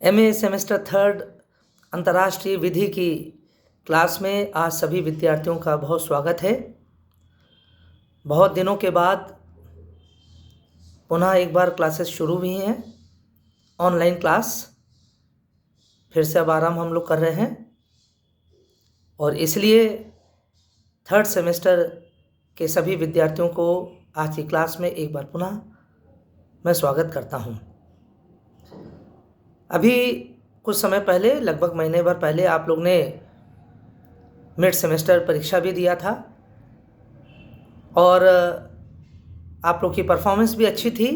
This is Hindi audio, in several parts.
एमए सेमेस्टर थर्ड अंतर्राष्ट्रीय विधि की क्लास में आज सभी विद्यार्थियों का बहुत स्वागत है। बहुत दिनों के बाद पुनः एक बार क्लासेस शुरू हुई हैं, ऑनलाइन क्लास फिर से अब आराम हम लोग कर रहे हैं और इसलिए थर्ड सेमेस्टर के सभी विद्यार्थियों को आज की क्लास में एक बार पुनः मैं स्वागत करता हूं। अभी कुछ समय पहले, लगभग महीने भर पहले, आप लोग ने मिड सेमेस्टर परीक्षा भी दिया था और आप लोग की परफॉर्मेंस भी अच्छी थी,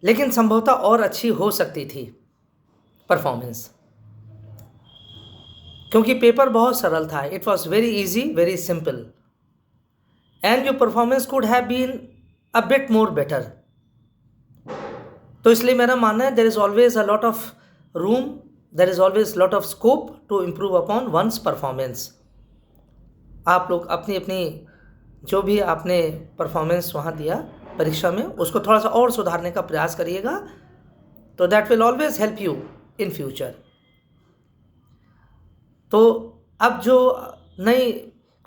लेकिन संभवतः और अच्छी हो सकती थी परफॉर्मेंस, क्योंकि पेपर बहुत सरल था। It was very easy, very simple, and your performance could have been a bit more better. तो इसलिए मेरा मानना है there is always a lot of room, there is always lot of scope to improve upon one's performance. आप लोग अपनी अपनी जो भी आपने परफॉर्मेंस वहाँ दिया परीक्षा में, उसको थोड़ा सा और सुधारने का प्रयास करिएगा, तो that will always help you in future. तो अब जो नई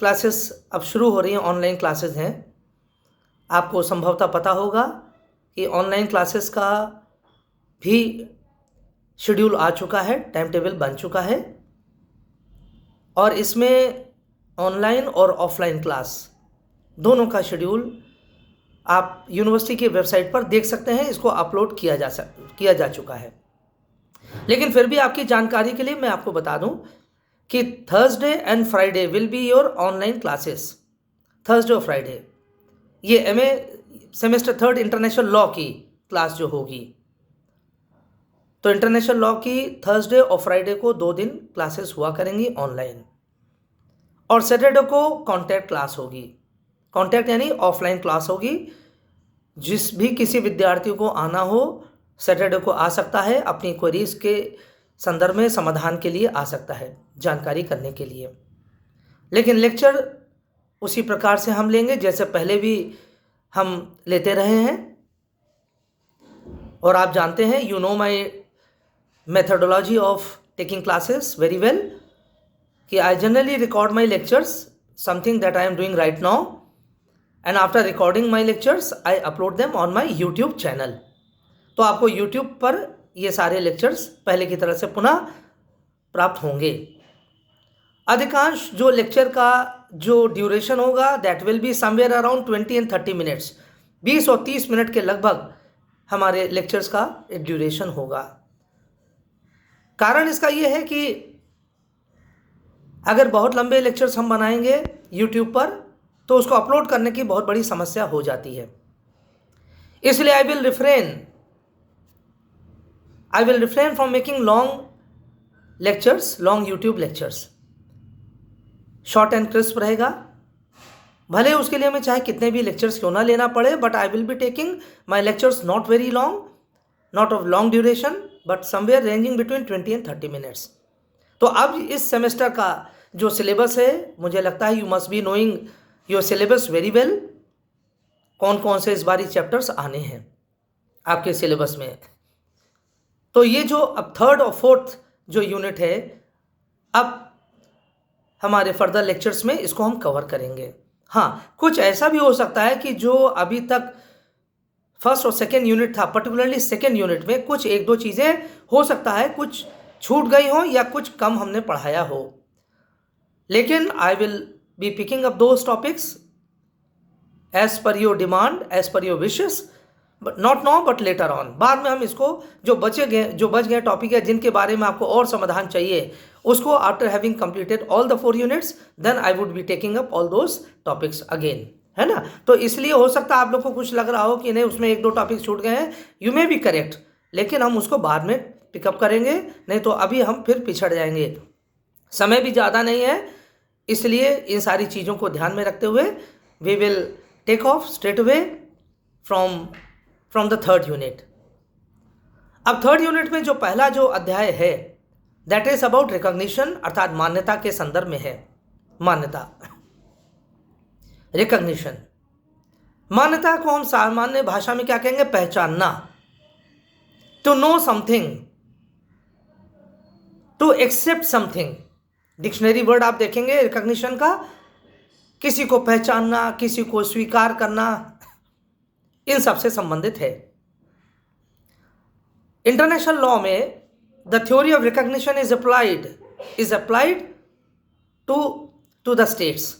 क्लासेस अब शुरू हो रही हैं, ऑनलाइन क्लासेस हैं, आपको संभवतः पता होगा कि ऑनलाइन क्लासेस का भी शेड्यूल आ चुका है, टाइम टेबल बन चुका है और इसमें ऑनलाइन और ऑफलाइन क्लास दोनों का शेड्यूल आप यूनिवर्सिटी की वेबसाइट पर देख सकते हैं। इसको अपलोड किया जा चुका है। लेकिन फिर भी आपकी जानकारी के लिए मैं आपको बता दूं कि Thursday and Friday will be your online classes. Thursday और फ्राइडे ये MA semester third international law की क्लास जो होगी, तो इंटरनेशनल लॉ की थर्सडे और फ्राइडे को 2 दिन क्लासेस हुआ करेंगी ऑनलाइन, और सैटरडे को कॉन्टैक्ट क्लास होगी। कॉन्टैक्ट यानी ऑफलाइन क्लास होगी। जिस भी किसी विद्यार्थी को आना हो सैटरडे को आ सकता है, अपनी क्वेरीज के संदर्भ में समाधान के लिए आ सकता है, जानकारी करने के लिए। लेकिन लेक्चर उसी प्रकार से हम लेंगे जैसे पहले भी हम लेते रहे हैं, और आप जानते हैं, you know my methodology of taking classes very well, कि I generally record my lectures, something that I am doing right now, and after recording my lectures I upload them on my YouTube channel। तो आपको YouTube पर ये सारे lectures पहले की तरह से पुनः प्राप्त होंगे। अधिकांश जो lecture का जो ड्यूरेशन होगा that will be somewhere around 20 and 30 minutes, 20 और 30 मिनट के लगभग हमारे lectures का ड्यूरेशन होगा। कारण इसका यह है कि अगर बहुत लंबे लेक्चर्स हम बनाएंगे YouTube पर तो उसको अपलोड करने की बहुत बड़ी समस्या हो जाती है। इसलिए I will refrain from making long lectures, long YouTube lectures. Short and crisp रहेगा, भले उसके लिए हमें चाहे कितने भी लेक्चर्स क्यों ना लेना पड़े, but I will be taking my lectures not very long, not of long duration, but somewhere ranging between 20 and 30 minutes. तो अब इस सेमेस्टर का जो सिलेबस है, मुझे लगता है you must be knowing your syllabus very well. कौन कौन से इस बारी चैप्टर्स आने हैं आपके सिलेबस में। तो ये जो अब थर्ड और फोर्थ जो यूनिट है, अब हमारे फर्दर लेक्चर्स में इसको हम कवर करेंगे। हाँ, कुछ ऐसा भी हो सकता है कि जो अभी तक फर्स्ट और सेकेंड यूनिट था, पर्टिकुलरली सेकेंड यूनिट में कुछ एक दो चीज़ें हो सकता है कुछ छूट गई हो या कुछ कम हमने पढ़ाया हो, लेकिन I will be picking up those topics as per your demand, as per your wishes, but not now but later on. बाद में हम इसको जो बच गए टॉपिक है जिनके बारे में आपको और समाधान चाहिए, उसको after having completed all the 4 units, then I would be taking up all those topics again, है ना। तो इसलिए हो सकता है आप लोग को कुछ लग रहा हो कि नहीं उसमें 1-2 टॉपिक छूट गए हैं, यू मे बी करेक्ट, लेकिन हम उसको बाद में पिकअप करेंगे, नहीं तो अभी हम फिर पिछड़ जाएंगे। समय भी ज़्यादा नहीं है, इसलिए इन सारी चीज़ों को ध्यान में रखते हुए we will take off straight away from the third unit. अब थर्ड यूनिट में जो पहला जो अध्याय है दैट इज अबाउट रिकॉग्निशन, अर्थात मान्यता के संदर्भ में है। मान्यता, रिकॉग्निशन, मान्यता को हम सामान्य भाषा में क्या कहेंगे, पहचानना। To know something, to accept something. Dictionary word आप देखेंगे रिकॉग्निशन का, किसी को पहचानना, किसी को स्वीकार करना, इन सब से संबंधित है। इंटरनेशनल लॉ में the theory of recognition is applied to the states.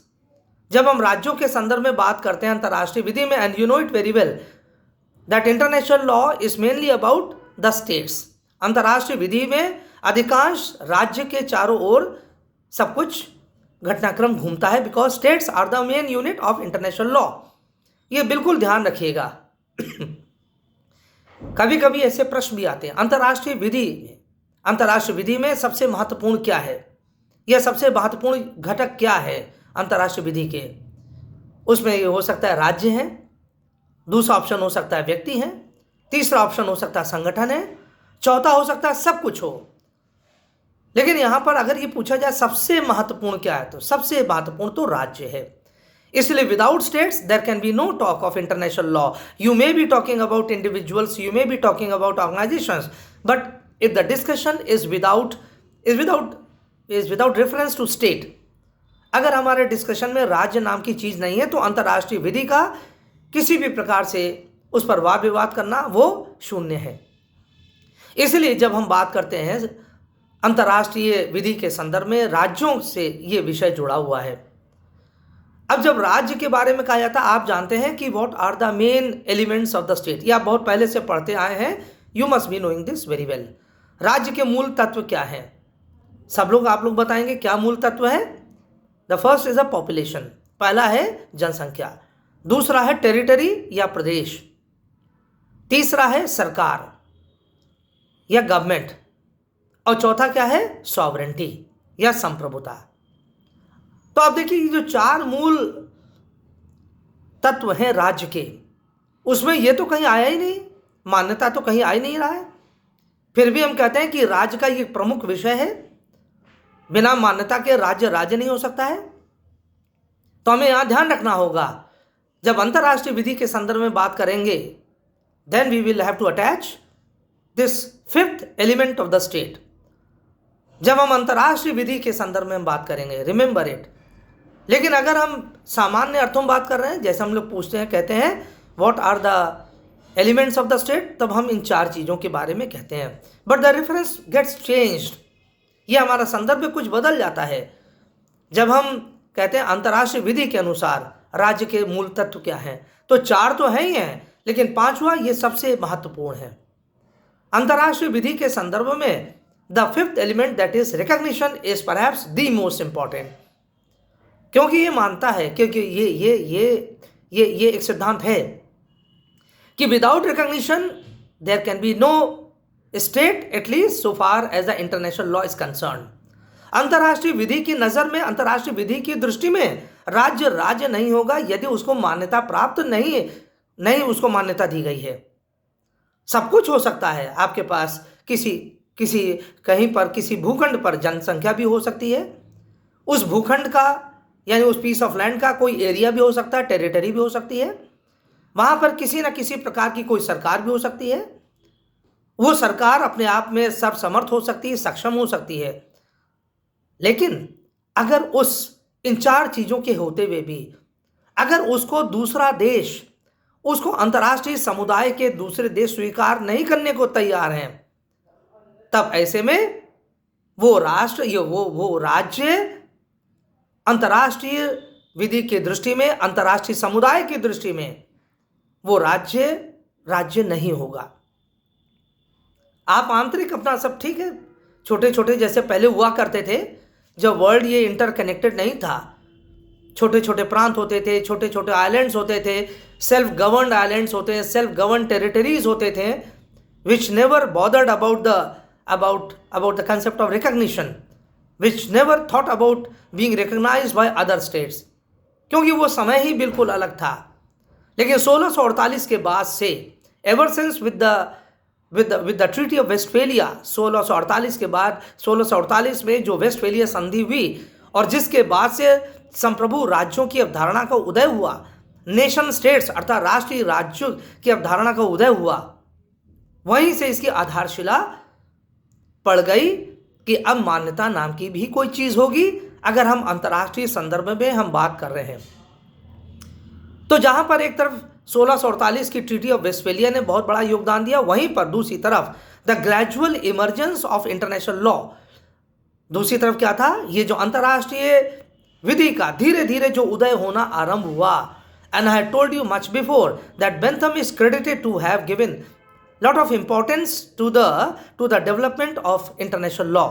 जब हम राज्यों के संदर्भ में बात करते हैं अंतर्राष्ट्रीय विधि में, and you know it very well that international law is mainly about the states. अंतर्राष्ट्रीय विधि में अधिकांश राज्य के चारों ओर सब कुछ घटनाक्रम घूमता है, because states are the main unit of international law. ये बिल्कुल ध्यान रखिएगा। कभी कभी ऐसे प्रश्न भी आते हैं, अंतर्राष्ट्रीय विधि में सबसे महत्वपूर्ण क्या है, यह सबसे महत्वपूर्ण घटक क्या है अंतर्राष्ट्रीय विधि के। उसमें ये हो सकता है राज्य है, दूसरा ऑप्शन हो सकता है व्यक्ति है, तीसरा ऑप्शन हो सकता है संगठन है, चौथा हो सकता है सब कुछ हो। लेकिन यहां पर अगर ये पूछा जाए सबसे महत्वपूर्ण क्या है, तो सबसे महत्वपूर्ण तो राज्य है। इसलिए without states there can be no talk of international law. You may be talking about individuals, you may be talking about organisations, but if the discussion is without reference to state, अगर हमारे डिस्कशन में राज्य नाम की चीज नहीं है, तो अंतर्राष्ट्रीय विधि का किसी भी प्रकार से उस पर वाद विवाद करना वो शून्य है। इसलिए जब हम बात करते हैं अंतर्राष्ट्रीय विधि के संदर्भ में, राज्यों से ये विषय जुड़ा हुआ है। अब जब राज्य के बारे में कहा जाता है, आप जानते हैं कि what are the main elements of the state, ये आप बहुत पहले से पढ़ते आए हैं, you must be knowing this very well. राज्य के मूल तत्व क्या है, आप लोग बताएंगे क्या मूल तत्व है। The first is a population, पहला है जनसंख्या, दूसरा है टेरिटरी या प्रदेश, तीसरा है सरकार या गवर्नमेंट, और चौथा क्या है सॉवरेंटी या संप्रभुता। तो आप देखिए ये जो चार मूल तत्व हैं राज्य के, उसमें ये तो कहीं आया ही नहीं, मान्यता तो कहीं आ ही नहीं रहा है। फिर भी हम कहते हैं कि राज्य का ये प्रमुख विषय है, बिना मान्यता के राज्य नहीं हो सकता है। तो हमें यहां ध्यान रखना होगा, जब अंतर्राष्ट्रीय विधि के संदर्भ में बात करेंगे, then we will have to attach this fifth element of the state. जब हम अंतर्राष्ट्रीय विधि के संदर्भ में बात करेंगे, रिमेंबर इट। लेकिन अगर हम सामान्य अर्थों में बात कर रहे हैं, जैसे हम लोग पूछते हैं, कहते हैं what are the elements of the state, तब हम इन चार चीज़ों के बारे में कहते हैं। But the reference gets changed, ये हमारा संदर्भ में कुछ बदल जाता है जब हम कहते हैं अंतर्राष्ट्रीय विधि के अनुसार राज्य के मूल तत्व क्या हैं। तो चार तो हैं ही हैं, लेकिन पांचवा ये सबसे महत्वपूर्ण है। अंतर्राष्ट्रीय विधि के संदर्भ में the fifth element that is recognition is perhaps the most important, क्योंकि ये मानता है, क्योंकि ये एक सिद्धांत है कि without recognition there can be no state, at least so far as the international law is concern. अंतर्राष्ट्रीय विधि की नज़र में, अंतर्राष्ट्रीय विधि की दृष्टि में राज्य नहीं होगा यदि उसको मान्यता प्राप्त नहीं उसको मान्यता दी गई है। सब कुछ हो सकता है, आपके पास कहीं पर किसी भूखंड पर जनसंख्या भी हो सकती है, उस भूखंड का यानी उस पीस ऑफ लैंड का कोई एरिया भी हो सकता है, टेरिटरी भी हो सकती है, वहां पर किसी न किसी प्रकार की कोई सरकार भी हो सकती है, वो सरकार अपने आप में सर्वसमर्थ हो सकती है, सक्षम हो सकती है। लेकिन अगर इन चार चीजों के होते हुए भी अगर उसको दूसरा देश, उसको अंतर्राष्ट्रीय समुदाय के दूसरे देश स्वीकार नहीं करने को तैयार हैं, तब ऐसे में वो राज्य अंतर्राष्ट्रीय विधि की दृष्टि में, अंतर्राष्ट्रीय समुदाय की दृष्टि में वो राज्य नहीं होगा। आप आंतरिक अपना सब ठीक है, छोटे छोटे जैसे पहले हुआ करते थे, जब वर्ल्ड ये इंटरकनेक्टेड नहीं था, छोटे छोटे प्रांत होते थे, छोटे छोटे आइलैंड्स होते थे, सेल्फ गवर्नड आइलैंड्स होते हैं, सेल्फ गवर्नड टेरिटरीज होते थे, which never bothered about the concept of recognition, which never thought about being recognized by other states, क्योंकि वो समय ही बिल्कुल अलग था। लेकिन 1648 के बाद से, ever since with the treaty of Westphalia, 1648 के बाद 1648 में जो वेस्टफेलिया संधि हुई और जिसके बाद से संप्रभु राज्यों की अवधारणा का उदय हुआ, नेशन स्टेट्स अर्थात राष्ट्रीय राज्यों की अवधारणा का उदय हुआ, वहीं से इसकी आधारशिला पड़ गई कि अब मान्यता नाम की भी कोई चीज होगी अगर हम अंतर्राष्ट्रीय संदर्भ में हम बात कर रहे हैं। तो जहां पर एक तरफ 1648 की ट्रीटी ऑफ वेस्टफेलिया ने बहुत बड़ा योगदान दिया, वहीं पर दूसरी तरफ the gradual emergence of international law, दूसरी तरफ क्या था, ये जो अंतर्राष्ट्रीय विधि का धीरे धीरे जो उदय होना आरंभ हुआ। And I had told you much before that Bentham is credited to have given lot of importance to the development of international law.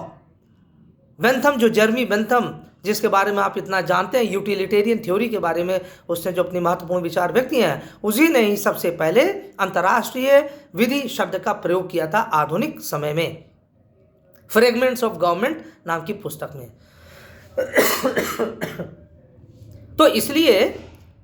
Bentham, जो जर्मी बेंथम, जिसके बारे में आप इतना जानते हैं, यूटिलिटेरियन थ्योरी के बारे में उसने जो अपनी महत्वपूर्ण विचार व्यक्त किए हैं, उसी ने ही सबसे पहले अंतर्राष्ट्रीय विधि शब्द का प्रयोग किया था आधुनिक समय में, फ्रेगमेंट्स ऑफ गवर्नमेंट नाम की पुस्तक में। तो इसलिए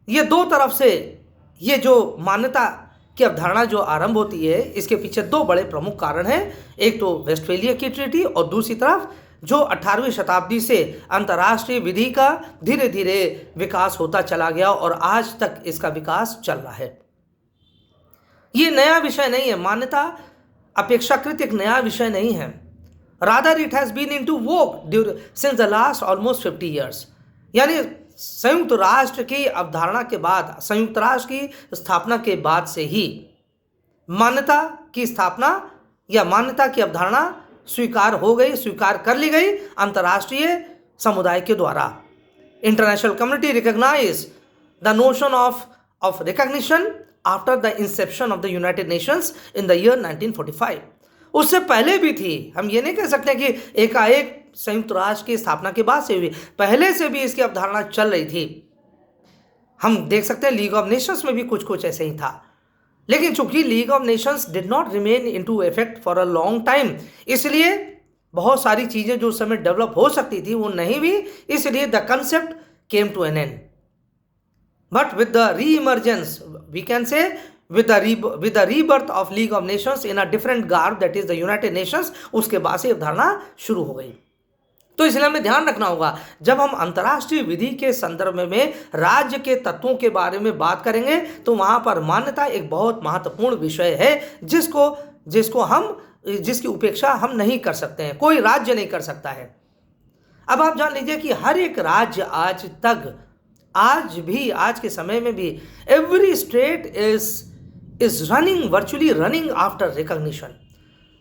ये दो तरफ से ये जो मान्यता की अवधारणा जो आरंभ होती है, इसके पीछे दो बड़े प्रमुख कारण हैं। एक तो वेस्टफेलिया की ट्रीटी और दूसरी तरफ जो 18वीं शताब्दी से अंतर्राष्ट्रीय विधि का धीरे धीरे विकास होता चला गया और आज तक इसका विकास चल रहा है। ये नया विषय नहीं है, मान्यता अपेक्षाकृत एक नया विषय नहीं है। Rather it has been into vogue since the last almost 50 years. यानी संयुक्त राष्ट्र की अवधारणा के बाद, संयुक्त राष्ट्र की स्थापना के बाद से ही मान्यता की स्थापना या मान्यता की अवधारणा स्वीकार हो गई, स्वीकार कर ली गई अंतर्राष्ट्रीय समुदाय के द्वारा। International community recognise the notion of recognition after the inception of the United Nations in the year 1945। उससे पहले भी थी, हम ये नहीं कह सकते कि एकाएक संयुक्त राष्ट्र की स्थापना के बाद से हुई, पहले से भी इसकी अवधारणा चल रही थी। हम देख सकते हैं लीग ऑफ नेशंस में भी कुछ कुछ ऐसे ही था, लेकिन चूंकि league of Nations did not remain into effect for a long time, इसलिए बहुत सारी चीजें जो उस समय डेवलप हो सकती थी वो नहीं भी, इसलिए the concept came to an end. But with the reemergence, we can say with the rebirth of League of Nations in a different garb, that is the United Nations, उसके बाद से अवधारणा शुरू हो गई। तो इसलिए हमें ध्यान रखना होगा, जब हम अंतर्राष्ट्रीय विधि के संदर्भ में राज्य के तत्वों के बारे में बात करेंगे तो वहां पर मान्यता एक बहुत महत्वपूर्ण विषय है, जिसकी उपेक्षा हम नहीं कर सकते हैं, कोई राज्य नहीं कर सकता है। अब आप जान लीजिए कि हर एक राज्य आज भी, आज के समय में भी, every state is virtually running after recognition.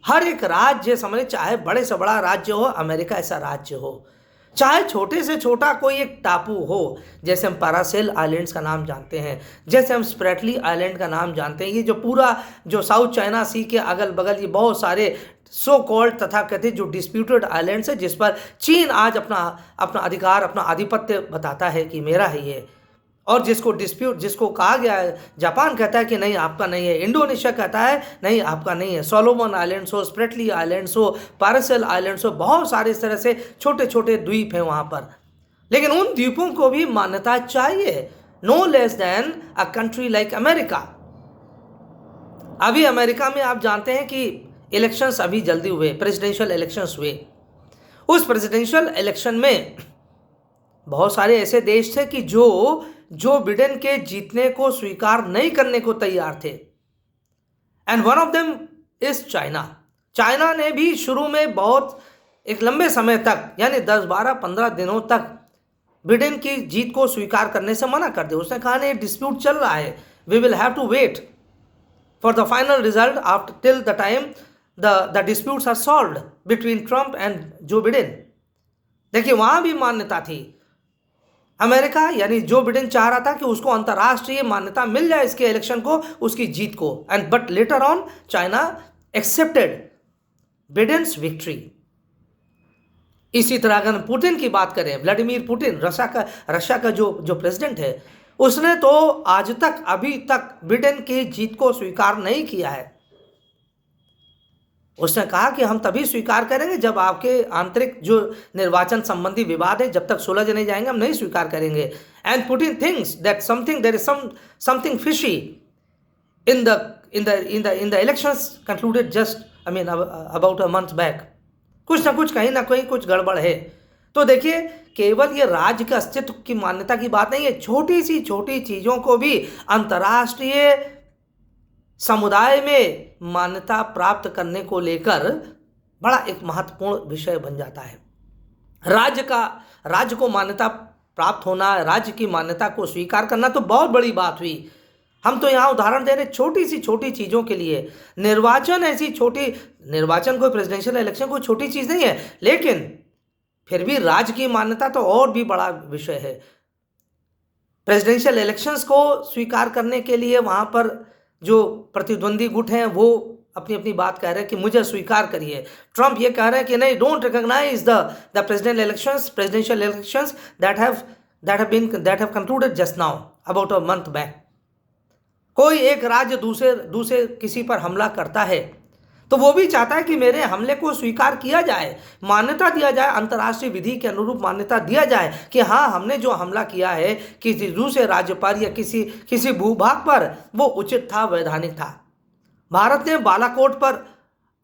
हर एक राज्य समझे, चाहे बड़े से बड़ा राज्य हो, अमेरिका ऐसा राज्य हो, चाहे छोटे से छोटा कोई एक टापू हो, जैसे हम पैरासेल आइलैंड्स का नाम जानते हैं, जैसे हम स्प्रेटली आइलैंड का नाम जानते हैं, ये जो पूरा जो साउथ चाइना सी के अगल बगल ये बहुत सारे सो कॉल्ड तथा कथित जो डिस्प्यूटेड आइलैंड्स है, जिस पर चीन आज अपना अधिकार, अपना आधिपत्य बताता है कि मेरा है ये, और जिसको कहा गया है, जापान कहता है कि नहीं आपका नहीं है, इंडोनेशिया कहता है नहीं आपका नहीं है, सोलोमन आइलैंड्स हो, स्प्रेटली आइलैंड्स हो, पैरासेल आइलैंड्स हो, बहुत सारे इस तरह से छोटे छोटे द्वीप हैं वहाँ पर। लेकिन उन द्वीपों को भी मान्यता चाहिए, no less than a country like America. अभी अमेरिका में आप जानते हैं कि इलेक्शंस अभी जल्दी हुए, प्रेसिडेंशियल इलेक्शंस हुए। उस प्रेसिडेंशियल इलेक्शन में बहुत सारे ऐसे देश थे कि जो बिडेन के जीतने को स्वीकार नहीं करने को तैयार थे, and one of them is China. China ने भी शुरू में बहुत एक लंबे समय तक, यानी 10, 12, 15 दिनों तक बिडेन की जीत को स्वीकार करने से मना कर दिया। उसने कहा नहीं, डिस्प्यूट चल रहा है, we will have to wait for the final result after till the time the disputes are solved between Trump and Joe Biden. देखिए वहां भी मान्यता थी। अमेरिका यानी जो बिडेन चाह रहा था कि उसको अंतर्राष्ट्रीय मान्यता मिल जाए इसके इलेक्शन को, उसकी जीत को, and but later on China accepted Biden's victory. इसी तरह अगर पुतिन की बात करें, व्लादिमीर पुतिन, रशिया का जो प्रेसिडेंट है, उसने तो आज तक, अभी तक बिडेन की जीत को स्वीकार नहीं किया है। उसने कहा कि हम तभी स्वीकार करेंगे जब आपके आंतरिक जो निर्वाचन संबंधी विवाद है, जब तक सुलझ नहीं जाएंगे हम नहीं स्वीकार करेंगे। And Putin thinks that there is something fishy in the elections concluded just about a month back. कुछ ना कुछ, कहीं ना कहीं कुछ गड़बड़ है। तो देखिए, केवल ये राज्य के अस्तित्व की मान्यता की बात नहीं है, छोटी सी छोटी चीजों को भी अंतर्राष्ट्रीय समुदाय में मान्यता प्राप्त करने को लेकर बड़ा एक महत्वपूर्ण विषय बन जाता है। राज्य को मान्यता प्राप्त होना, राज्य की मान्यता को स्वीकार करना तो बहुत बड़ी बात हुई। हम तो यहाँ उदाहरण दे रहे छोटी चीज़ों के लिए। निर्वाचन कोई प्रेसिडेंशियल इलेक्शन कोई छोटी चीज़ नहीं है, लेकिन फिर भी राज्य की मान्यता तो और भी बड़ा विषय है। प्रेसिडेंशियल इलेक्शंस को स्वीकार करने के लिए वहाँ पर जो प्रतिद्वंदी गुट हैं वो अपनी अपनी बात कह रहे हैं कि मुझे स्वीकार करिए। ट्रंप ये कह रहे हैं कि नहीं, don't recognise the presidential elections that have concluded just now about a month back. कोई एक राज्य दूसरे किसी पर हमला करता है तो वो भी चाहता है कि मेरे हमले को स्वीकार किया जाए, मान्यता दिया जाए, अंतर्राष्ट्रीय विधि के अनुरूप मान्यता दिया जाए कि हाँ, हमने जो हमला किया है किसी दूसरे राज्य पर या किसी भूभाग पर वो उचित था, वैधानिक था। भारत ने बालाकोट पर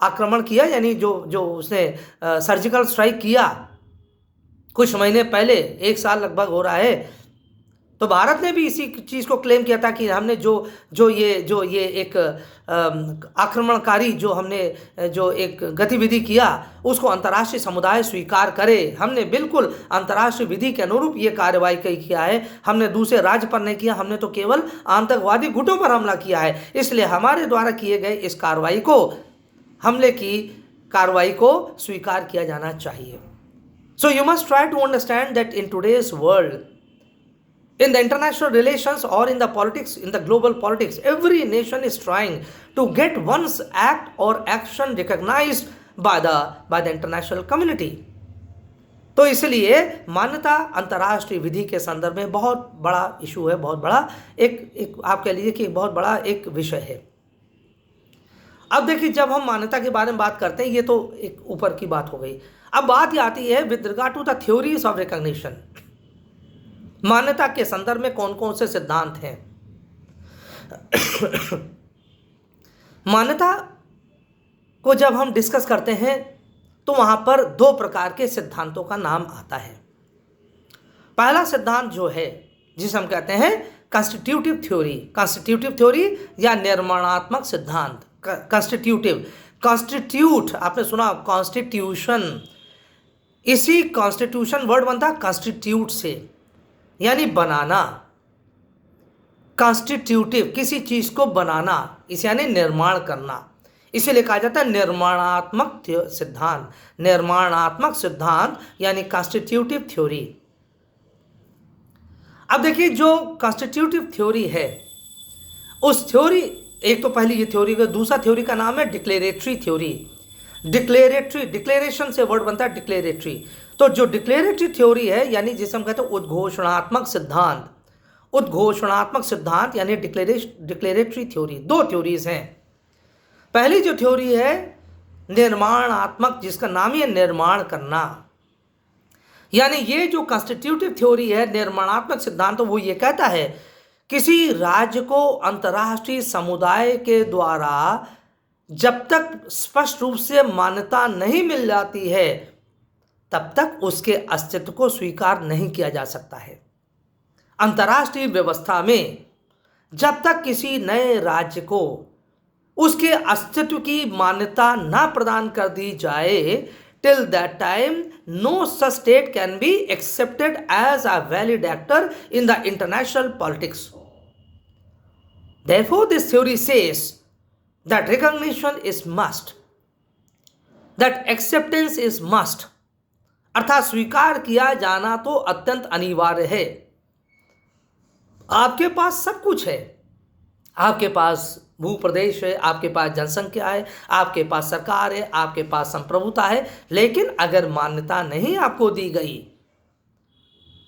आक्रमण किया, यानी जो उसने सर्जिकल स्ट्राइक किया कुछ महीने पहले, 1 साल लगभग हो रहा है, तो भारत ने भी इसी चीज़ को क्लेम किया था कि हमने जो ये एक आक्रमणकारी जो एक गतिविधि किया उसको अंतर्राष्ट्रीय समुदाय स्वीकार करे। हमने बिल्कुल अंतर्राष्ट्रीय विधि के अनुरूप ये कार्रवाई किया है, हमने दूसरे राज्य पर नहीं किया, हमने तो केवल आतंकवादी गुटों पर हमला किया है। इसलिए हमारे द्वारा किए गए इस हमले की कार्रवाई को स्वीकार किया जाना चाहिए। So you must try to understand that in today's world, in the international relations or in the politics, in the global politics, every nation is trying to get one's act or action recognized by the international community. तो इसलिए मान्यता अंतर्राष्ट्रीय विधि के संदर्भ में बहुत बड़ा इशू है, बहुत बड़ा एक आप कह लीजिए कि बहुत बड़ा एक विषय है। अब देखिए, जब हम मान्यता के बारे में बात करते हैं, ये तो एक ऊपर की बात हो गई। अब बात ये आती है with regard to the theories of recognition. मान्यता के संदर्भ में कौन कौन से सिद्धांत हैं। मान्यता को जब हम डिस्कस करते हैं तो वहां पर 2 प्रकार के सिद्धांतों का नाम आता है। पहला सिद्धांत जो है जिसे हम कहते हैं कॉन्स्टिट्यूटिव थ्योरी या निर्माणात्मक सिद्धांत। कॉन्स्टिट्यूट आपने सुना, कॉन्स्टिट्यूशन, इसी कॉन्स्टिट्यूशन वर्ड बनता कॉन्स्टिट्यूट से, यानी बनाना। कॉन्स्टिट्यूटिव, किसी चीज को बनाना, इसे यानी निर्माण करना, इसीलिए कहा जाता है निर्माणात्मक सिद्धांत यानी कॉन्स्टिट्यूटिव थ्योरी। अब देखिए, जो कॉन्स्टिट्यूटिव थ्योरी है उस थ्योरी, एक तो पहली ये थ्योरी का, दूसरा थ्योरी का नाम है डिक्लेरेटरी थ्योरी। डिक्लेरेशन से वर्ड बनता है डिक्लेरेटरी। तो जो डिक्लेरेटरी थ्योरी है, यानी जिसे हम कहते हैं उद्घोषणात्मक सिद्धांत यानी डिक्लेरेटरी थ्योरी, 2 थ्योरीज हैं। पहली जो थ्योरी है निर्माणात्मक, जिसका नाम ही है निर्माण करना, यानी ये जो कॉन्स्टिट्यूटिव थ्योरी है, निर्माणात्मक सिद्धांत, तो वो ये कहता है किसी राज्य को अंतर्राष्ट्रीय समुदाय के द्वारा जब तक स्पष्ट रूप से मान्यता नहीं मिल जाती है तब तक उसके अस्तित्व को स्वीकार नहीं किया जा सकता है। अंतर्राष्ट्रीय व्यवस्था में जब तक किसी नए राज्य को उसके अस्तित्व की मान्यता ना प्रदान कर दी जाए, till that time no such state can be accepted as a valid actor in the international politics. Therefore, this theory says that recognition is must, that acceptance is must, अर्थात स्वीकार किया जाना तो अत्यंत अनिवार्य है। आपके पास सब कुछ है, आपके पास भूप्रदेश है, आपके पास जनसंख्या है, आपके पास सरकार है, आपके पास संप्रभुता है, लेकिन अगर मान्यता नहीं आपको दी गई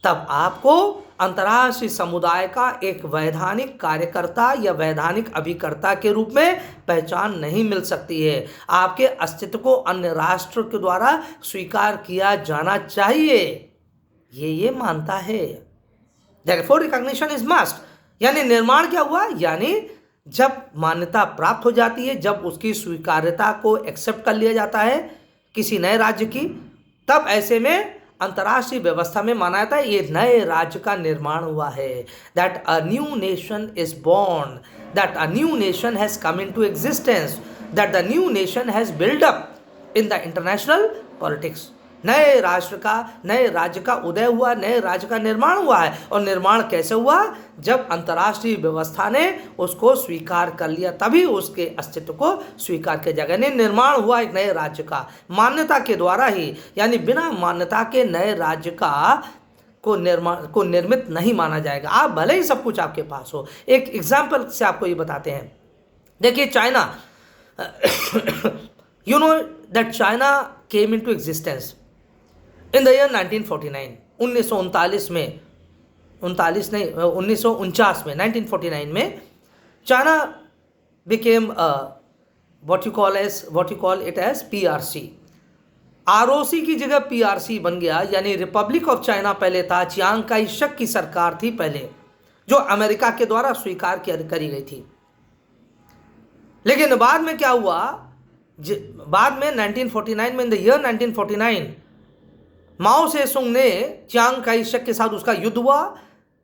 तब आपको अंतर्राष्ट्रीय समुदाय का एक वैधानिक कार्यकर्ता या वैधानिक अभिकर्ता के रूप में पहचान नहीं मिल सकती है। आपके अस्तित्व को अन्य राष्ट्र के द्वारा स्वीकार किया जाना चाहिए, ये मानता है। Therefore, recognition is must, यानी निर्माण क्या हुआ, यानी जब मान्यता प्राप्त हो जाती है, जब उसकी स्वीकार्यता को एक्सेप्ट कर लिया जाता है किसी नए राज्य की, तब ऐसे में अंतर्राष्ट्रीय व्यवस्था में माना जाता है ये नए राज्य का निर्माण हुआ है, that a new nation is born, that a new nation has come into existence, that the new nation has build up in the international politics. नए राष्ट्र का, नए राज्य का उदय हुआ, नए राज्य का निर्माण हुआ है। और निर्माण कैसे हुआ? जब अंतर्राष्ट्रीय व्यवस्था ने उसको स्वीकार कर लिया, तभी उसके अस्तित्व को स्वीकार किया जाएगा। यानी निर्माण हुआ एक नए राज्य का मान्यता के द्वारा ही, यानी बिना मान्यता के नए राज्य का को निर्मित नहीं माना जाएगा। आप भले ही सब कुछ आपके पास हो। एक एग्जाम्पल से आपको ये बताते हैं। देखिए China, you know that China came into existence in the year 1949, 1939 में, 1949 में, 1949 में China became what you call it as PRC। ROC की जगह PRC बन गया, यानी रिपब्लिक ऑफ चाइना पहले था। चियांग काई शेक की सरकार थी पहले, जो अमेरिका के द्वारा स्वीकार करी गई थी। लेकिन बाद में क्या हुआ? बाद में 1949 में, इन द ईयर 1949, माओ से सुंग ने चियांग काई शेक के साथ उसका युद्ध हुआ।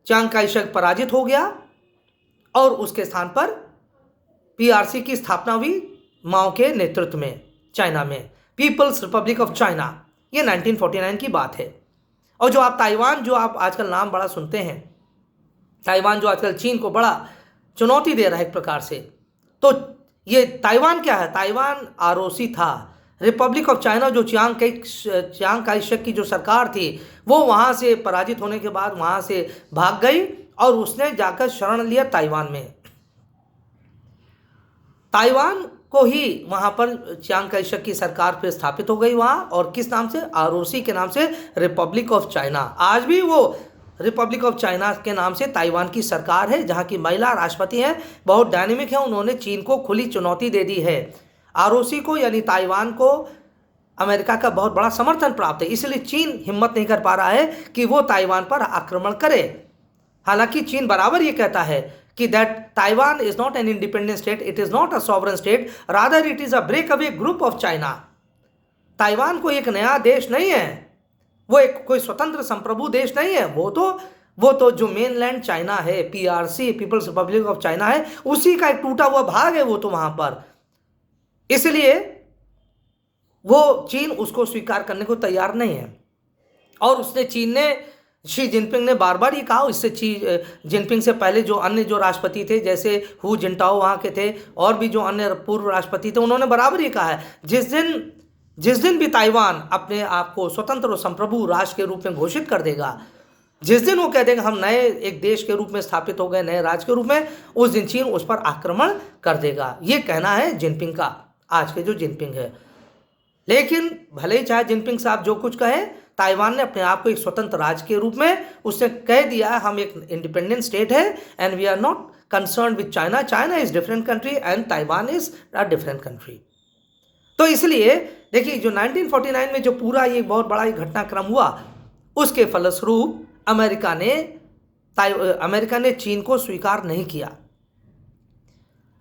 चियांग काई शेक पराजित हो गया और उसके स्थान पर PRC की स्थापना हुई माओ के नेतृत्व में, चाइना में, पीपल्स रिपब्लिक ऑफ चाइना। ये 1949 की बात है। और जो आप ताइवान, जो आप आजकल नाम बड़ा सुनते हैं, ताइवान जो आजकल चीन को बड़ा चुनौती दे रहा है एक प्रकार से, तो ये ताइवान क्या है? ताइवान ROC था, रिपब्लिक ऑफ चाइना, जो चियांग काई शेक की जो सरकार थी वो वहाँ से पराजित होने के बाद वहाँ से भाग गई और उसने जाकर शरण लिया ताइवान में। ताइवान को ही वहाँ पर चियांग काई शेक की सरकार फिर स्थापित हो गई वहाँ, और किस नाम से? ROC के नाम से, रिपब्लिक ऑफ चाइना। आज भी वो रिपब्लिक ऑफ चाइना के नाम से ताइवान की सरकार है, जहाँ की महिला राष्ट्रपति हैं, बहुत डायनेमिक है। उन्होंने चीन को खुली चुनौती दे दी है। ROC को, यानी ताइवान को, अमेरिका का बहुत बड़ा समर्थन प्राप्त है, इसलिए चीन हिम्मत नहीं कर पा रहा है कि वो ताइवान पर आक्रमण करे। हालांकि चीन बराबर ये कहता है कि that Taiwan is not an independent state, it is not a sovereign state, rather it is a break away group of China. Taiwan को एक नया देश नहीं है, वो एक कोई स्वतंत्र संप्रभु देश नहीं है। वो तो जो मेनलैंड चाइना है, PRC, people's republic of China है, उसी का एक टूटा हुआ भाग है वो तो वहां पर। इसलिए वो चीन उसको स्वीकार करने को तैयार नहीं है। और शी जिनपिंग ने बार बार ये कहा, इससे शी जिनपिंग से पहले जो अन्य जो राष्ट्रपति थे, जैसे हु जिनटाओ वहाँ के थे, और भी जो अन्य पूर्व राष्ट्रपति थे, उन्होंने बराबर ये कहा है, जिस दिन भी ताइवान अपने आप को स्वतंत्र और संप्रभु राष्ट्र के रूप में घोषित कर देगा, जिस दिन वो कह देगा हम नए एक देश के रूप में स्थापित हो गए, नए राज्य के रूप में, उस दिन चीन उस पर आक्रमण कर देगा। ये कहना है जिनपिंग का, आज के जो जिनपिंग है। लेकिन भले ही चाहे जिनपिंग साहब जो कुछ कहे, ताइवान ने अपने आप को एक स्वतंत्र राज्य के रूप में उसने कह दिया, हम एक इंडिपेंडेंट स्टेट है and we are not concern with China, China is different country and Taiwan is a different country. तो इसलिए देखिए, जो 1949 में जो पूरा ये बहुत बड़ा घटनाक्रम हुआ, उसके फलस्वरूप अमेरिका ने चीन को स्वीकार नहीं किया।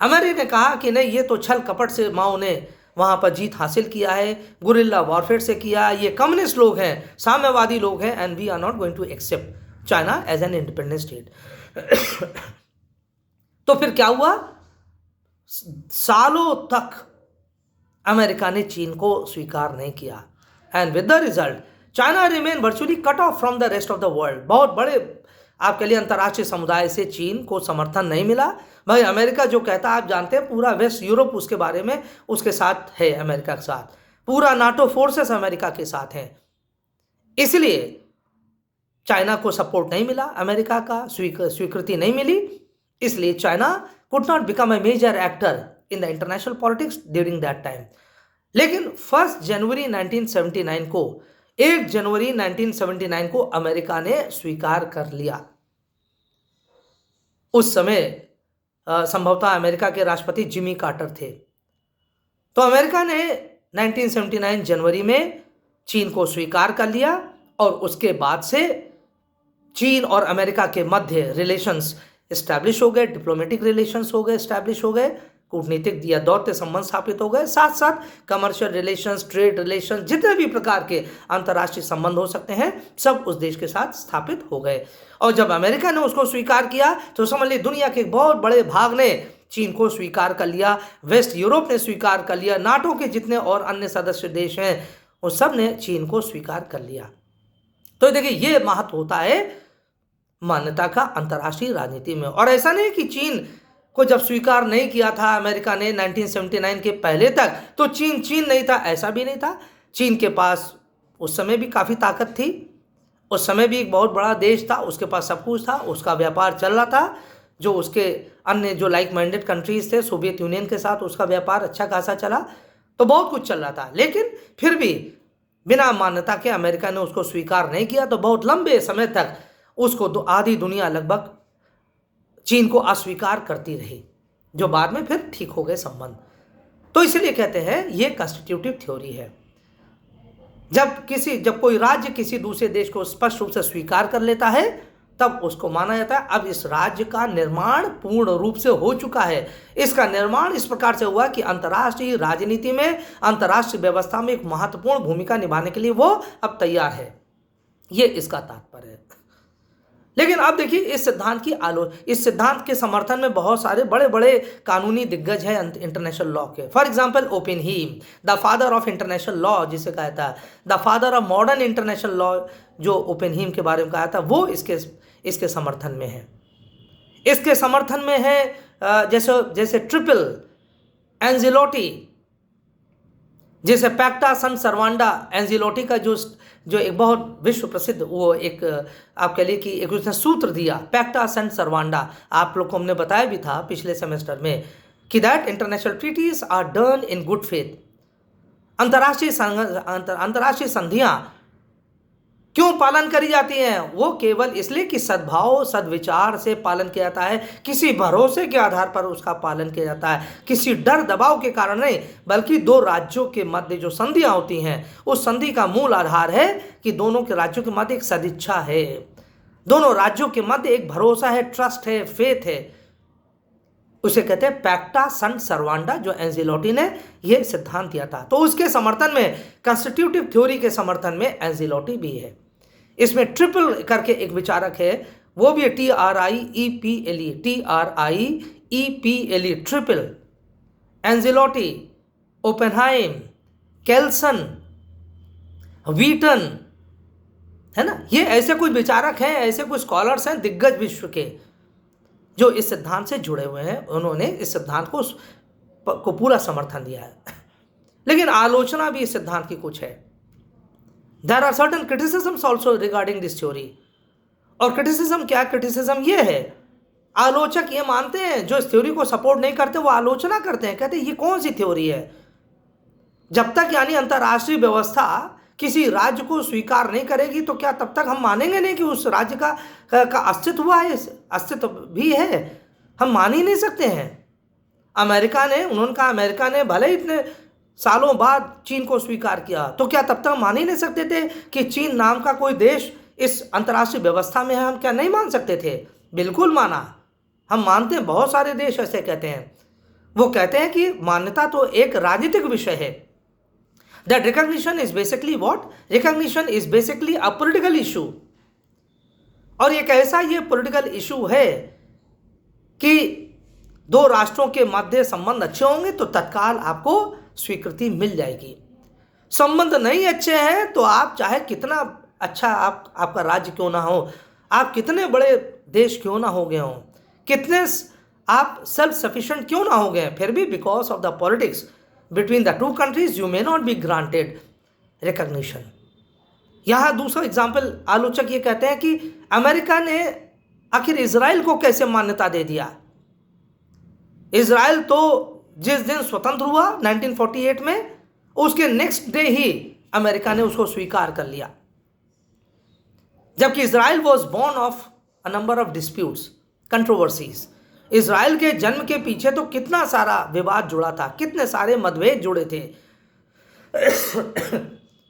अमेरिका ने कहा कि नहीं, ये तो छल कपट से माओ ने वहाँ पर जीत हासिल किया है, गुरिल्ला वॉरफेयर से किया, ये कम्युनिस्ट लोग हैं, साम्यवादी लोग हैं, and we are not going to accept China as an independent state. तो फिर क्या हुआ? सालों तक अमेरिका ने चीन को स्वीकार नहीं किया, and with the result China remain virtually cut off from the rest of the world. बहुत बड़े आपके लिए अंतर्राष्ट्रीय समुदाय से चीन को समर्थन नहीं मिला। भाई अमेरिका जो कहता है, आप जानते हैं, पूरा वेस्ट यूरोप उसके बारे में उसके साथ है, अमेरिका के साथ, पूरा नाटो फोर्सेस अमेरिका के साथ हैं। इसलिए चाइना को सपोर्ट नहीं मिला, अमेरिका का स्वीकृति नहीं मिली, इसलिए China could not become a major actor in the international politics during that time. लेकिन 1 जनवरी 1979 को, 1 जनवरी 1979 को अमेरिका ने स्वीकार कर लिया। उस समय संभवतः अमेरिका के राष्ट्रपति जिमी कार्टर थे। तो अमेरिका ने 1979 जनवरी में चीन को स्वीकार कर लिया, और उसके बाद से चीन और अमेरिका के मध्य रिलेशंस एस्टैब्लिश हो गए, डिप्लोमेटिक रिलेशंस हो गए, एस्टैब्लिश हो गए, कूटनीतिक या दौत्य संबंध स्थापित हो गए, साथ साथ कमर्शियल रिलेशंस, ट्रेड रिलेशंस, जितने भी प्रकार के अंतर्राष्ट्रीय संबंध हो सकते हैं सब उस देश के साथ स्थापित हो गए। और जब अमेरिका ने उसको स्वीकार किया तो समझ ली दुनिया के बहुत बड़े भाग ने चीन को स्वीकार कर लिया, वेस्ट यूरोप ने स्वीकार कर लिया, नाटो के जितने और अन्य सदस्य देश हैं वो सब ने चीन को स्वीकार कर लिया। तो देखिए ये महत्व होता है मान्यता का अंतर्राष्ट्रीय राजनीति में। और ऐसा नहीं कि चीन को जब स्वीकार नहीं किया था अमेरिका ने 1979 के पहले तक तो चीन नहीं था, ऐसा भी नहीं था। चीन के पास उस समय भी काफ़ी ताकत थी, उस समय भी एक बहुत बड़ा देश था, उसके पास सब कुछ था, उसका व्यापार चल रहा था, जो उसके अन्य जो लाइक माइंडेड कंट्रीज थे सोवियत यूनियन के साथ उसका व्यापार अच्छा खासा चला, तो बहुत कुछ चल रहा था। लेकिन फिर भी बिना मान्यता के अमेरिका ने उसको स्वीकार नहीं किया, तो बहुत लंबे समय तक उसको आधी दुनिया लगभग चीन को अस्वीकार करती रही, जो बाद में फिर ठीक हो गए संबंध। तो इसलिए कहते हैं ये कॉन्स्टिट्यूटिव थ्योरी है। जब कोई राज्य किसी दूसरे देश को स्पष्ट रूप से स्वीकार कर लेता है तब उसको माना जाता है अब इस राज्य का निर्माण पूर्ण रूप से हो चुका है। इसका निर्माण इस प्रकार से हुआ कि अंतर्राष्ट्रीय राजनीति में, अंतर्राष्ट्रीय व्यवस्था में एक महत्वपूर्ण भूमिका निभाने के लिए वो अब तैयार है। ये इसका तात्पर्य है। लेकिन अब देखिए इस सिद्धांत के समर्थन में बहुत सारे बड़े बड़े कानूनी दिग्गज हैं इंटरनेशनल लॉ के। For example Oppenheim, the father of international law जिसे कहा था, the father of modern international law जो ओपेनहीम के बारे में कहा था, वो इसके समर्थन में है। इसके समर्थन में है जैसे ट्रिपल एंजिलोटी, जैसे पैक्टा सन सर्वांडा एंजिलोटी का जो एक बहुत विश्व प्रसिद्ध वो एक आप कह लीजिए कि एक उसने सूत्र दिया, पैक्टा सन सर्वांडा। आप लोग को हमने बताया भी था पिछले सेमेस्टर में कि that international treaties are done in good faith. अंतर्राष्ट्रीय संधियां क्यों पालन करी जाती हैं? वो केवल इसलिए कि सद्भाव सद्विचार से पालन किया जाता है, किसी भरोसे के आधार पर उसका पालन किया जाता है, किसी डर दबाव के कारण नहीं, बल्कि दो राज्यों के मध्य जो संधियां होती हैं उस संधि का मूल आधार है कि दोनों के राज्यों के मध्य एक सदिच्छा है, दोनों राज्यों के मध्य एक भरोसा है, ट्रस्ट है, फेथ है। उसे कहते हैं पैक्टा सन सर्वांडा, जो एंजिलोटी ने यह सिद्धांत दिया था। तो उसके समर्थन में, कॉन्स्टिट्यूटिव थ्योरी के समर्थन में एंजिलोटी भी है। इसमें ट्रिपल करके एक विचारक है, वो भी TRIEPLE, ट्रिपल, एंजिलोटी, ओपेनहाइम, केल्सन, व्हीटन, है ना। ये ऐसे कुछ विचारक हैं, ऐसे कुछ स्कॉलर्स हैं दिग्गज विश्व के जो इस सिद्धांत से जुड़े हुए हैं। उन्होंने इस सिद्धांत को पूरा समर्थन दिया है। लेकिन आलोचना भी इस सिद्धांत की कुछ है। There are certain criticisms also regarding this theory। और क्रिटिसिज्म क्या? क्रिटिसिज्म ये है, आलोचक ये मानते हैं, जो इस थ्योरी को सपोर्ट नहीं करते वो आलोचना करते हैं, कहते हैं ये कौन सी थ्योरी है। जब तक यानी अंतर्राष्ट्रीय व्यवस्था किसी राज्य को स्वीकार नहीं करेगी तो क्या तब तक हम मानेंगे नहीं कि उस राज्य का अस्तित्व हुआ है, अस्तित्व भी है? हम मान ही नहीं सकते हैं। उन्होंने कहा अमेरिका ने भले इतने सालों बाद चीन को स्वीकार किया, तो क्या तब तक मान ही नहीं सकते थे कि चीन नाम का कोई देश इस अंतर्राष्ट्रीय व्यवस्था में है? हम क्या नहीं मान सकते थे? बिल्कुल माना, हम मानते हैं। बहुत सारे देश ऐसे कहते हैं। वो कहते हैं कि मान्यता तो एक राजनीतिक विषय है। That recognition is basically what? Recognition is basically a political issue. और एक ऐसा ये पॉलिटिकल इशू है कि दो राष्ट्रों के मध्य संबंध अच्छे होंगे तो तत्काल आपको स्वीकृति मिल जाएगी। संबंध नहीं अच्छे हैं तो आप चाहे कितना अच्छा आपका राज्य क्यों ना हो, आप कितने बड़े देश क्यों ना हो गए हों, कितने आप सेल्फ सफिशिएंट क्यों ना हो गए, फिर भी because of the politics between the to countries you may not be granted recognition. यहाँ दूसरा एग्जाम्पल आलोचक ये कहते हैं कि अमेरिका ने आखिर इजराइल को कैसे मान्यता दे दिया। इजराइल तो जिस दिन स्वतंत्र हुआ 1948 में, उसके नेक्स्ट डे ही अमेरिका ने उसको स्वीकार कर लिया, जबकि Israel was born of a number of disputes, controversies. Israel के जन्म के पीछे तो कितना सारा विवाद जुड़ा था, कितने सारे मतभेद जुड़े थे,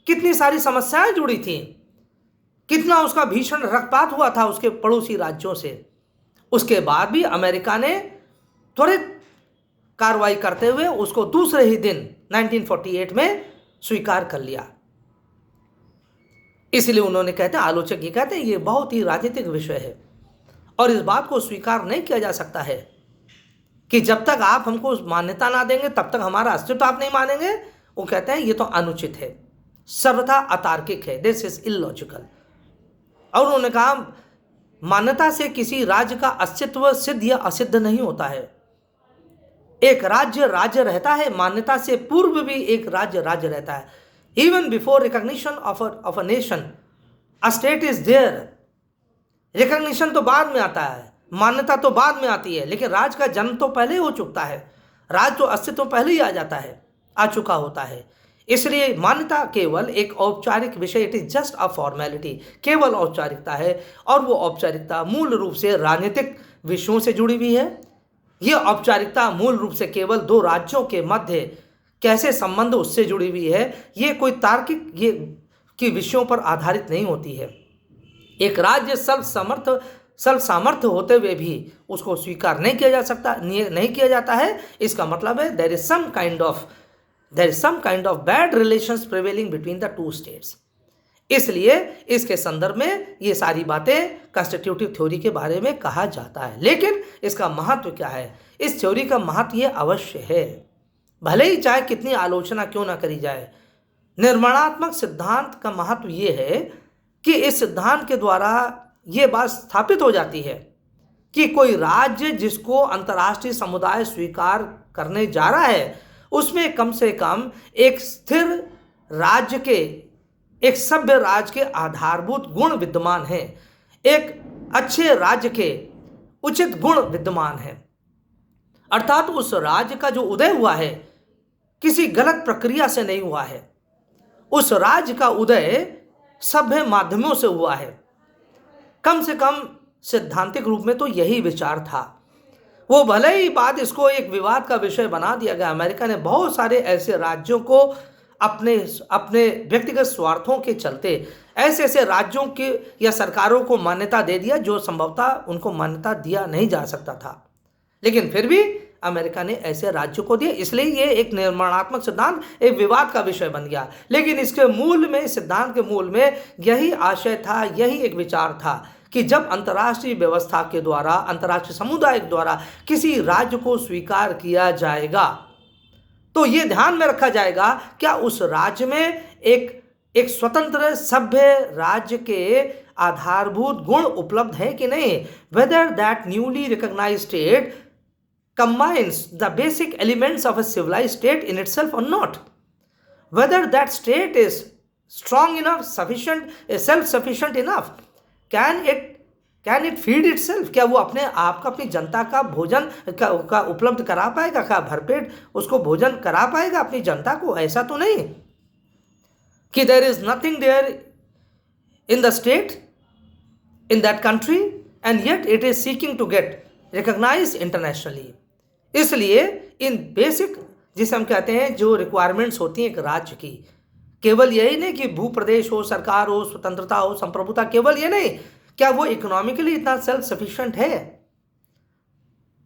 कितनी सारी समस्याएं जुड़ी थी, कितना उसका भीषण रक्तपात हुआ था उसके पड़ोसी राज्यों से। उसके बाद भी अमेरिका ने त्वरित कार्रवाई करते हुए उसको दूसरे ही दिन 1948 में स्वीकार कर लिया। इसलिए उन्होंने कहते हैं, आलोचक ये कहते हैं, ये बहुत ही राजनीतिक विषय है और इस बात को स्वीकार नहीं किया जा सकता है कि जब तक आप हमको मान्यता ना देंगे तब तक हमारा अस्तित्व आप नहीं मानेंगे। वो कहते हैं ये तो अनुचित है, सर्वथा अतार्किक है, दिस इज इलॉजिकल। और उन्होंने कहा मान्यता से किसी राज्य का अस्तित्व सिद्ध या असिद्ध नहीं होता है। एक राज्य राज्य रहता है, मान्यता से पूर्व भी एक राज्य राज्य रहता है। Even before recognition of a nation a state is there. Recognition तो बाद में आता है, मान्यता तो बाद में आती है, लेकिन राज्य का जन्म तो पहले ही हो चुका है, राज्य तो अस्तित्व पहले ही आ जाता है, आ चुका होता है। इसलिए मान्यता केवल एक औपचारिक विषय, it is just a formality, केवल औपचारिकता है और वो औपचारिकता मूल रूप से राजनीतिक विषयों से जुड़ी हुई है। ये औपचारिकता मूल रूप से केवल दो राज्यों के मध्य कैसे संबंध उससे जुड़ी हुई है, ये कोई तार्किक ये की विषयों पर आधारित नहीं होती है। एक राज्य सर्व सामर्थ्य होते हुए भी उसको स्वीकार नहीं किया जा सकता, नहीं किया जाता है। इसका मतलब है there is some kind of bad relations prevailing between the two states. इसलिए इसके संदर्भ में ये सारी बातें कॉन्स्टिट्यूटिव थ्योरी के बारे में कहा जाता है। लेकिन इसका महत्व क्या है? इस थ्योरी का महत्व ये अवश्य है, भले ही चाहे कितनी आलोचना क्यों ना करी जाए। निर्माणात्मक सिद्धांत का महत्व ये है कि इस सिद्धांत के द्वारा ये बात स्थापित हो जाती है कि कोई राज्य जिसको अंतर्राष्ट्रीय समुदाय स्वीकार करने जा रहा है उसमें कम से कम एक स्थिर राज्य के, एक सभ्य राज्य के आधारभूत गुण विद्यमान हैं, एक अच्छे राज्य के उचित गुण विद्यमान हैं। अर्थात उस राज्य का जो उदय हुआ है किसी गलत प्रक्रिया से नहीं हुआ है, उस राज्य का उदय सभ्य माध्यमों से हुआ है। कम से कम सैद्धांतिक रूप में तो यही विचार था। वो भले ही बाद इसको एक विवाद का विषय बना दिया गया। अमेरिका ने बहुत सारे ऐसे राज्यों को अपने व्यक्तिगत स्वार्थों के चलते ऐसे राज्यों के या सरकारों को मान्यता दे दिया जो संभवतः उनको मान्यता दिया नहीं जा सकता था, लेकिन फिर भी अमेरिका ने ऐसे राज्यों को दिया। इसलिए ये एक निर्माणात्मक सिद्धांत एक विवाद का विषय बन गया। लेकिन इसके मूल में, सिद्धांत के मूल में यही आशय था, यही एक विचार था कि जब अंतर्राष्ट्रीय व्यवस्था के द्वारा, अंतर्राष्ट्रीय समुदाय के द्वारा किसी राज्य को स्वीकार किया जाएगा तो ये ध्यान में रखा जाएगा क्या उस राज्य में एक स्वतंत्र सभ्य राज्य के आधारभूत गुण उपलब्ध है कि नहीं। Whether that newly recognised state combines the basic elements of a civilized state in itself or not. Whether that state is strong enough, sufficient, self-sufficient enough. Can it feed itself? क्या वो अपने आप का, अपनी जनता का भोजन का उपलब्ध करा पाएगा? क्या भरपेट उसको भोजन करा पाएगा अपनी जनता को? ऐसा तो नहीं कि there is nothing there in the state, in that country, and yet it is seeking to get recognized internationally. इसलिए इन बेसिक, जिसे हम कहते हैं जो रिक्वायरमेंट्स होती हैं एक राज्य की, केवल यही नहीं कि भू प्रदेश हो, सरकार हो, स्वतंत्रता हो, संप्रभुता, केवल ये नहीं, क्या वो इकोनॉमिकली इतना सेल्फ सफिशिएंट है?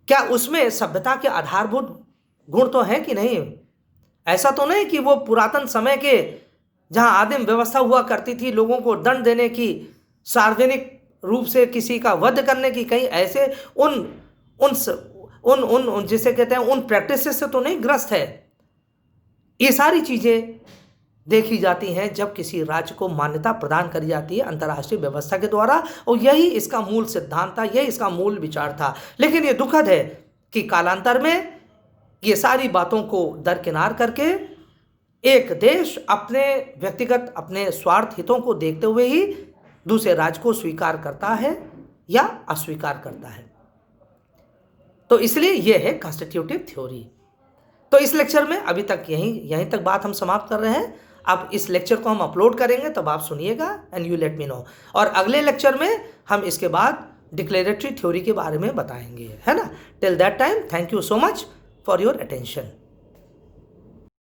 क्या उसमें सभ्यता के आधारभूत गुण तो है कि नहीं? ऐसा तो नहीं कि वो पुरातन समय के जहां आदिम व्यवस्था हुआ करती थी, लोगों को दंड देने की, सार्वजनिक रूप से किसी का वध करने की, कहीं ऐसे उन जिसे कहते हैं उन प्रैक्टिस से तो नहीं ग्रस्त है। ये सारी चीजें देखी जाती हैं जब किसी राज्य को मान्यता प्रदान करी जाती है अंतर्राष्ट्रीय व्यवस्था के द्वारा, और यही इसका मूल सिद्धांत था, यही इसका मूल विचार था। लेकिन ये दुखद है कि कालांतर में ये सारी बातों को दरकिनार करके एक देश अपने व्यक्तिगत, अपने स्वार्थ हितों को देखते हुए ही दूसरे राज्य को स्वीकार करता है या अस्वीकार करता है। तो इसलिए यह है कॉन्स्टिट्यूटिव थ्योरी। तो इस लेक्चर में अभी तक यहीं तक बात हम समाप्त कर रहे हैं। अब इस लेक्चर को हम अपलोड करेंगे तब आप सुनिएगा and you let me know. और अगले लेक्चर में हम इसके बाद डिक्लेरेटरी थ्योरी के बारे में बताएंगे, है ना। Till that time, thank you so much for your attention.